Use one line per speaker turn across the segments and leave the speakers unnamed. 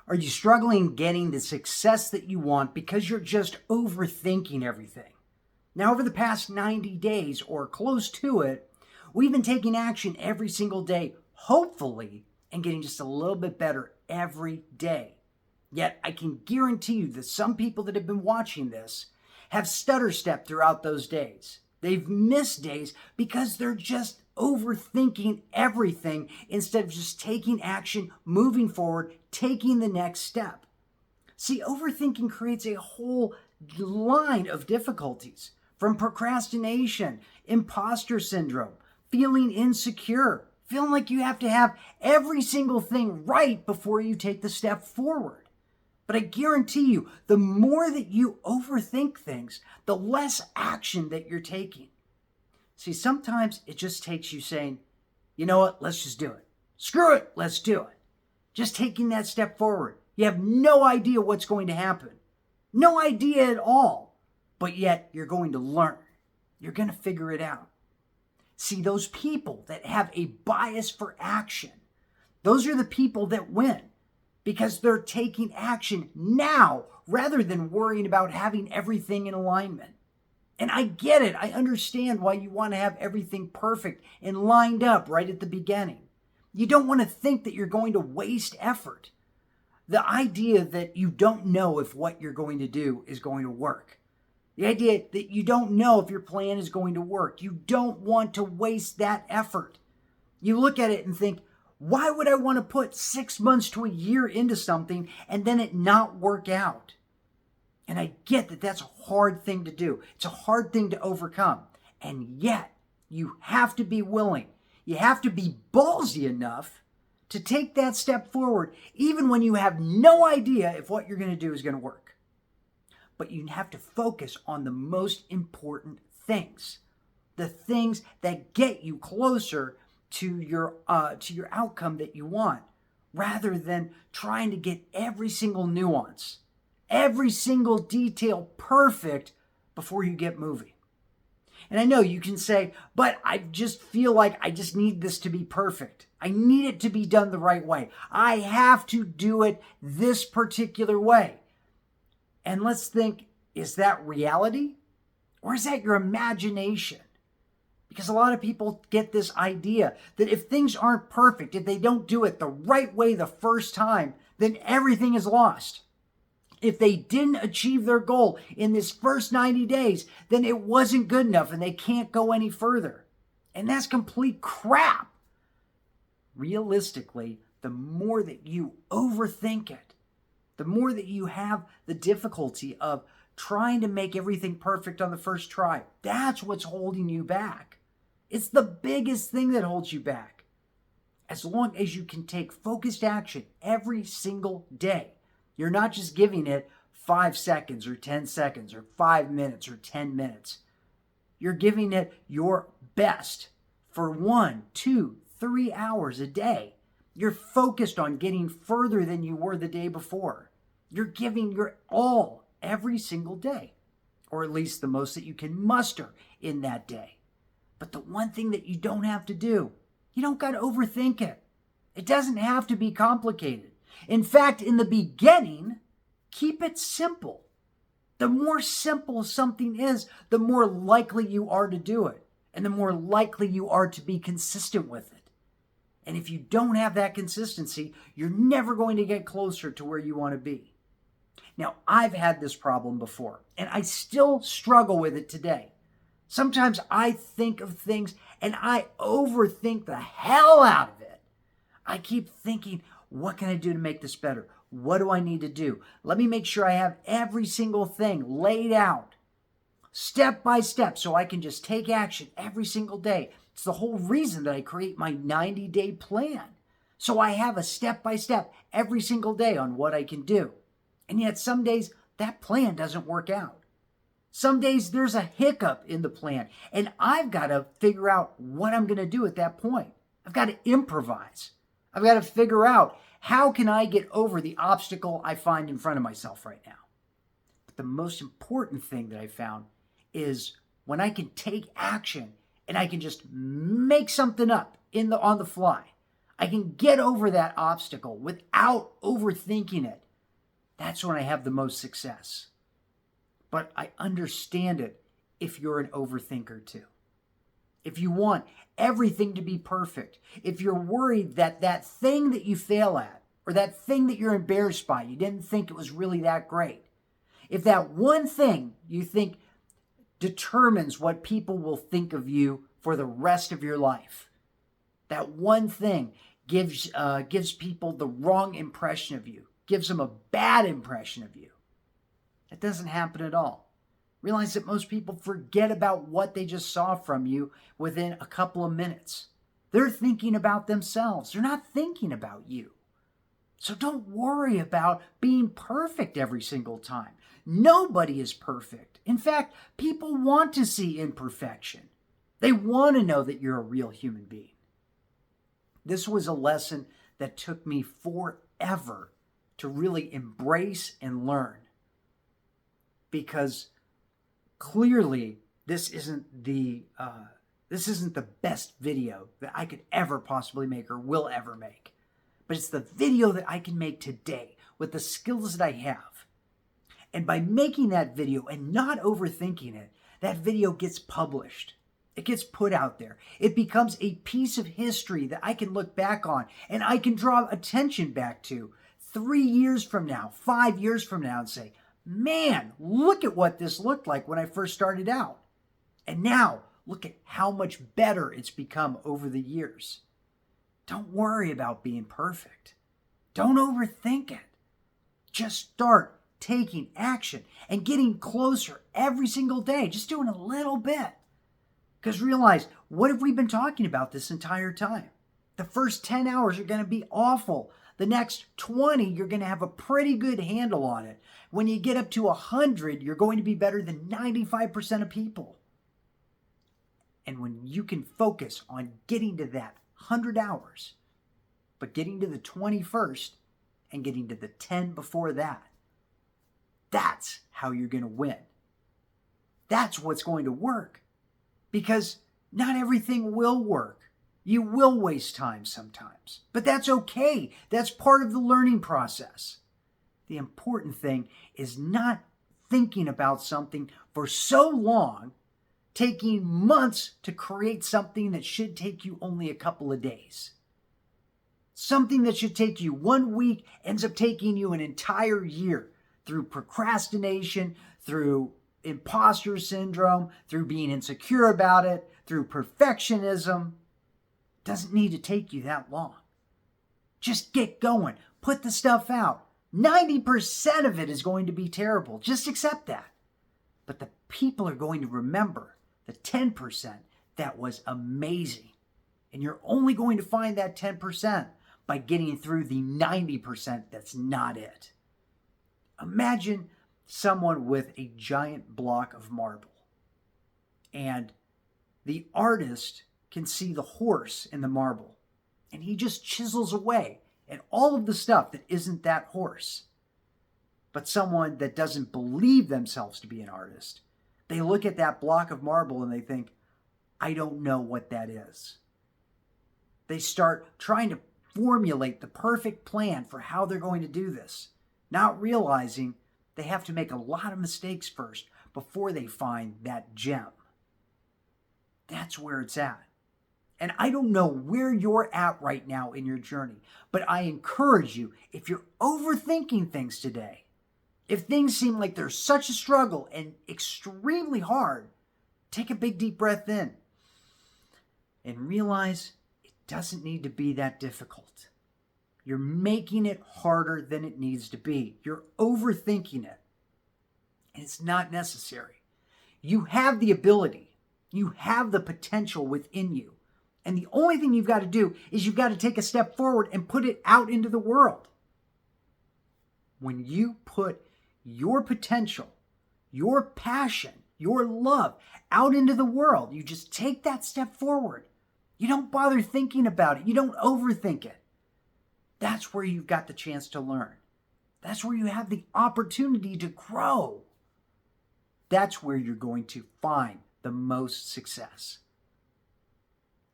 Are you struggling getting the success that you want because you're just overthinking everything? Now, over the past 90 days or close to it, we've been taking action every single day, hopefully, and getting just a little bit better every day. Yet, I can guarantee you that some people that have been watching this have stutter stepped throughout those days. They've missed days because they're just overthinking everything instead of just taking action, moving forward, taking the next step. See, overthinking creates a whole line of difficulties, from procrastination, imposter syndrome, feeling insecure, feeling like you have to have every single thing right before you take the step forward. But I guarantee you, the more that you overthink things, the less action that you're taking. See, sometimes it just takes you saying, you know what, let's just do it. Screw it, let's do it. Just taking that step forward. You have no idea what's going to happen. No idea at all. But yet, you're going to learn. You're going to figure it out. See, those people that have a bias for action, those are the people that win because they're taking action now rather than worrying about having everything in alignment. And I get it. I understand why you want to have everything perfect and lined up right at the beginning. You don't want to think that you're going to waste effort. The idea that you don't know if what you're going to do is going to work. The idea that you don't know if your plan is going to work. You don't want to waste that effort. You look at it and think, why would I want to put 6 months to a year into something and then it not work out? And I get that that's a hard thing to do. It's a hard thing to overcome. And yet, you have to be willing. You have to be ballsy enough to take that step forward, even when you have no idea if what you're going to do is going to work. But you have to focus on the most important things. The things that get you closer to your outcome that you want, rather than trying to get every single nuance, every single detail perfect before you get moving. And I know you can say, but I just feel like I just need this to be perfect. I need it to be done the right way. I have to do it this particular way. And let's think, is that reality? Or is that your imagination? Because a lot of people get this idea that if things aren't perfect, if they don't do it the right way the first time, then everything is lost. If they didn't achieve their goal in this first 90 days, then it wasn't good enough and they can't go any further. And that's complete crap. Realistically, the more that you overthink it, the more that you have the difficulty of trying to make everything perfect on the first try. That's what's holding you back. It's the biggest thing that holds you back. As long as you can take focused action every single day, you're not just giving it 5 seconds or 10 seconds or 5 minutes or 10 minutes. You're giving it your best for 1, 2, 3 hours a day. You're focused on getting further than you were the day before. You're giving your all every single day, or at least the most that you can muster in that day. But the one thing that you don't have to do, you don't got to overthink it. It doesn't have to be complicated. In fact, in the beginning, keep it simple. The more simple something is, the more likely you are to do it, and the more likely you are to be consistent with it. And if you don't have that consistency, you're never going to get closer to where you want to be. Now, I've had this problem before, and I still struggle with it today. Sometimes I think of things and I overthink the hell out of it. I keep thinking, what can I do to make this better? What do I need to do? Let me make sure I have every single thing laid out, step by step, so I can just take action every single day. It's the whole reason that I create my 90-day plan. So I have a step-by-step every single day on what I can do. And yet some days that plan doesn't work out. Some days there's a hiccup in the plan, and I've got to figure out what I'm going to do at that point. I've got to improvise. I've got to figure out, how can I get over the obstacle I find in front of myself right now? But the most important thing that I found is when I can take action and I can just make something up on the fly. I can get over that obstacle without overthinking it. That's when I have the most success. But I understand it if you're an overthinker too. If you want everything to be perfect, if you're worried that that thing that you fail at, or that thing that you're embarrassed by, you didn't think it was really that great, if that one thing you think determines what people will think of you for the rest of your life, that one thing gives people the wrong impression of you, gives them a bad impression of you, that doesn't happen at all. Realize that most people forget about what they just saw from you within a couple of minutes. They're thinking about themselves. They're not thinking about you. So don't worry about being perfect every single time. Nobody is perfect. In fact, people want to see imperfection. They want to know that you're a real human being. This was a lesson that took me forever to really embrace and learn. Because clearly, this isn't the best video that I could ever possibly make or will ever make. But it's the video that I can make today with the skills that I have. And by making that video and not overthinking it, that video gets published. It gets put out there. It becomes a piece of history that I can look back on and I can draw attention back to 3 years from now, 5 years from now, and say, man, look at what this looked like when I first started out. And now, look at how much better it's become over the years. Don't worry about being perfect. Don't overthink it. Just start taking action and getting closer every single day. Just doing a little bit. Because realize, what have we been talking about this entire time? The first 10 hours are going to be awful. The next 20, you're going to have a pretty good handle on it. When you get up to 100, you're going to be better than 95% of people. And when you can focus on getting to that 100 hours, but getting to the 21st and getting to the 10 before that, that's how you're going to win. That's what's going to work. Because not everything will work. You will waste time sometimes. But that's okay. That's part of the learning process. The important thing is not thinking about something for so long, taking months to create something that should take you only a couple of days. Something that should take you 1 week ends up taking you an entire year through procrastination, through imposter syndrome, through being insecure about it, through perfectionism. Doesn't need to take you that long. Just get going. Put the stuff out. 90% of it is going to be terrible. Just accept that. But the people are going to remember the 10% that was amazing. And you're only going to find that 10% by getting through the 90% that's not it. Imagine someone with a giant block of marble. And the artist can see the horse in the marble. And he just chisels away at all of the stuff that isn't that horse. But someone that doesn't believe themselves to be an artist, they look at that block of marble and they think, I don't know what that is. They start trying to formulate the perfect plan for how they're going to do this, not realizing they have to make a lot of mistakes first before they find that gem. That's where it's at. And I don't know where you're at right now in your journey, but I encourage you, if you're overthinking things today, if things seem like they're such a struggle and extremely hard, take a big deep breath in and realize it doesn't need to be that difficult. You're making it harder than it needs to be. You're overthinking it. And it's not necessary. You have the ability. You have the potential within you. And the only thing you've got to do is you've got to take a step forward and put it out into the world. When you put your potential, your passion, your love out into the world, you just take that step forward. You don't bother thinking about it. You don't overthink it. That's where you've got the chance to learn. That's where you have the opportunity to grow. That's where you're going to find the most success.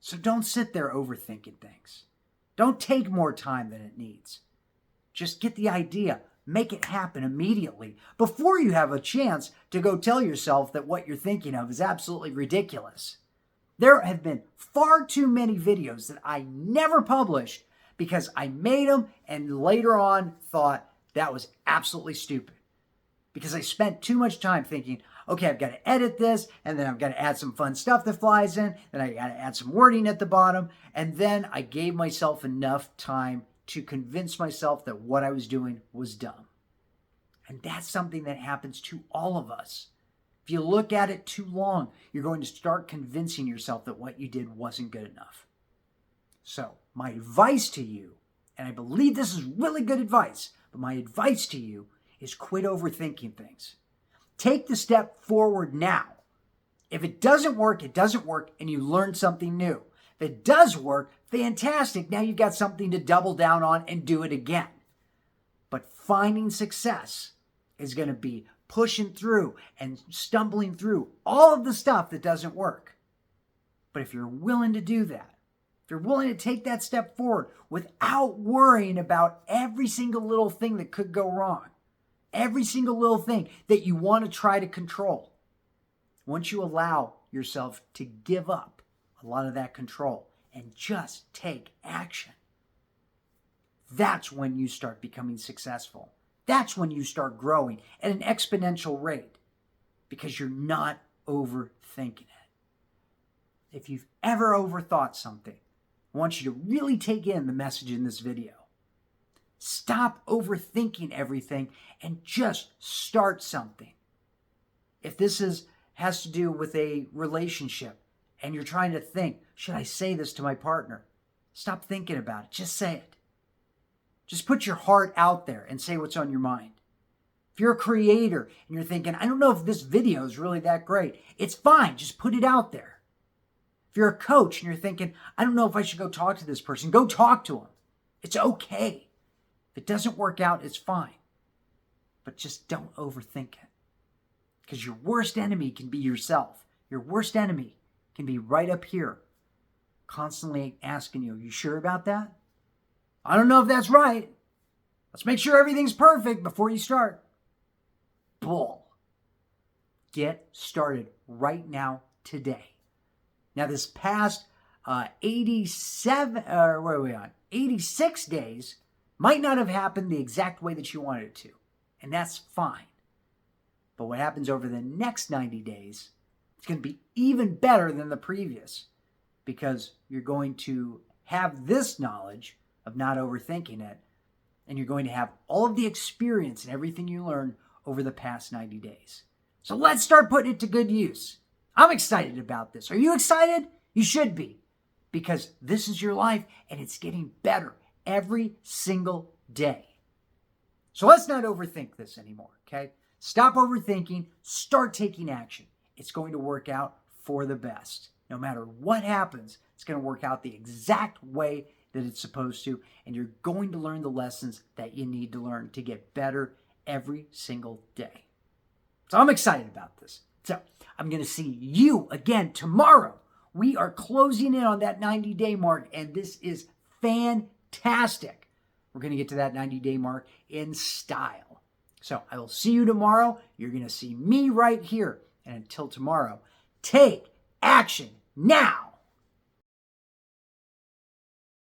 So don't sit there overthinking things. Don't take more time than it needs. Just get the idea. Make it happen immediately before you have a chance to go tell yourself that what you're thinking of is absolutely ridiculous. There have been far too many videos that I never published because I made them and later on thought that was absolutely stupid. Because I spent too much time thinking, okay, I've got to edit this, and then I've got to add some fun stuff that flies in, then I got to add some wording at the bottom, and then I gave myself enough time to convince myself that what I was doing was dumb. And that's something that happens to all of us. If you look at it too long, you're going to start convincing yourself that what you did wasn't good enough. So, my advice to you, and I believe this is really good advice, but my advice to you is quit overthinking things. Take the step forward now. If it doesn't work, it doesn't work, and you learn something new. If it does work, fantastic. Now you've got something to double down on and do it again. But finding success is going to be pushing through and stumbling through all of the stuff that doesn't work. But if you're willing to do that, if you're willing to take that step forward without worrying about every single little thing that could go wrong, every single little thing that you want to try to control, once you allow yourself to give up a lot of that control and just take action, that's when you start becoming successful. That's when you start growing at an exponential rate because you're not overthinking it. If you've ever overthought something, I want you to really take in the message in this video. Stop overthinking everything and just start something. If this has to do with a relationship and you're trying to think, should I say this to my partner? Stop thinking about it. Just say it. Just put your heart out there and say what's on your mind. If you're a creator and you're thinking, I don't know if this video is really that great, it's fine. Just put it out there. If you're a coach and you're thinking, I don't know if I should go talk to this person, go talk to them. It's okay. If it doesn't work out, it's fine. But just don't overthink it. Because your worst enemy can be yourself. Your worst enemy can be right up here, constantly asking you, are you sure about that? I don't know if that's right. Let's make sure everything's perfect before you start. Bull. Get started right now, today. Now, this past 86 days might not have happened the exact way that you wanted it to, and that's fine. But what happens over the next 90 days, it's going to be even better than the previous because you're going to have this knowledge of not overthinking it, and you're going to have all of the experience and everything you learned over the past 90 days. So let's start putting it to good use. I'm excited about this. Are you excited? You should be, because this is your life and it's getting better every single day. So let's not overthink this anymore, okay? Stop overthinking, start taking action. It's going to work out for the best. No matter what happens, it's going to work out the exact way that it's supposed to, and you're going to learn the lessons that you need to learn to get better every single day. So I'm excited about this. So I'm going to see you again tomorrow. We are closing in on that 90-day mark, and this is fantastic. We're going to get to that 90-day mark in style. So I will see you tomorrow. You're going to see me right here. And until tomorrow, take action now.